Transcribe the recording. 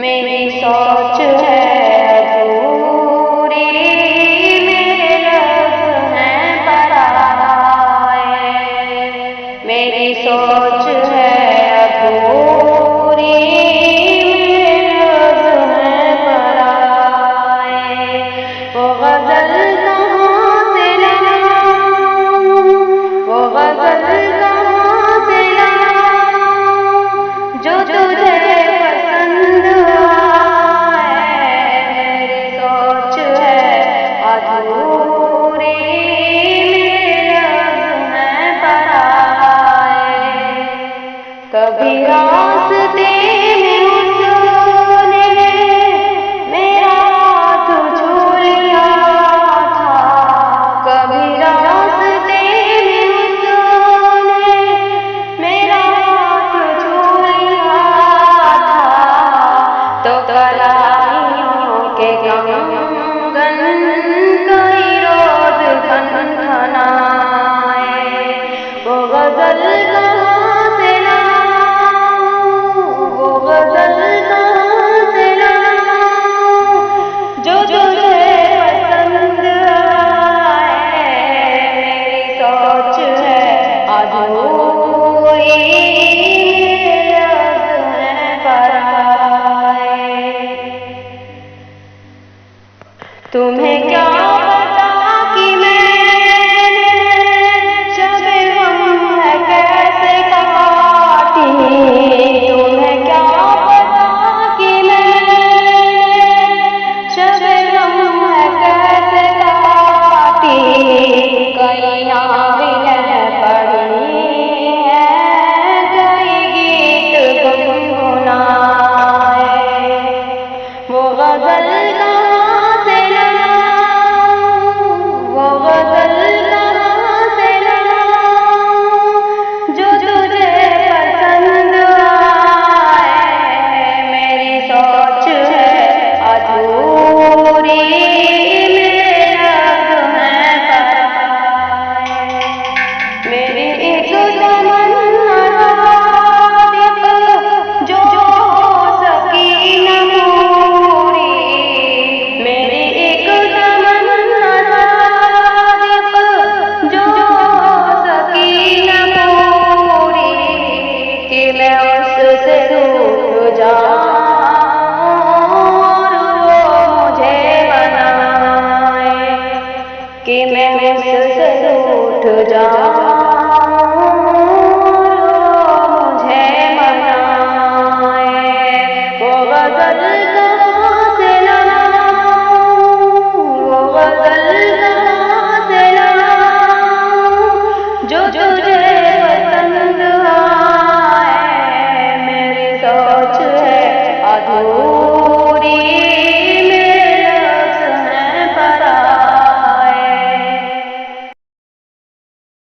मेरी सोच है अधूरी, मेरे लफ्ज़ हैं पराए। मेरी सोच है अधूरी, मेरे लफ्ज़ हैं पराए। वो गज़ल कहाँ से लाऊं, वो गज़ल कहाँ से लाऊं जो तुझे पसंद आए। मेरी सोच है अधूरी, मेरे लफ्ज़ हैं पराए। कभी रास्ते में उसने मेरा हाथ छू लिया था, कभी रास्ते में उसने मेरा हाथ छू लिया था। तो कलाइयों के कंगन कई रोज खनखनाए। वो गज़ल कहाँ से लाऊं, वो गज़ल कहाँ से लाऊं जो तुझे पसंद आए। मेरी सोच है अधूरी, मेरे लफ्ज़ हैं पराए। तुम्हें क्या पता कि मैंने शब-ए गम है कैसे काटी। तुम्हें क्या पता कि मैंने शब-ए गम है कैसे काटी। कई नाविलें पढ़ी हैं, कई गीत गुनगुनाए। वो गज़ल कहाँ से लाऊं, वो गज़ल कहाँ से लाऊं जो तुझे पसंद आए। मेरी सोच है अधूरी, मेरे लफ्ज़ हैं पराए। मेरी एक तमन्ना सादिक़ जो हो सकी न पूरी। मेरी एक तमन्ना सादिक़ जो हो सकी न पूरी, कि मैं उससे रूठ जाऊं और वो मुझे बनाए। कि मैं उससे रूठ जाऊं और वो मुझे बनाए। वो गज़ल कहाँ से लाऊं, वो गज़ल कहाँ से लाऊं जो तुझे पसंद आए। मेरी सोच है अधूरी।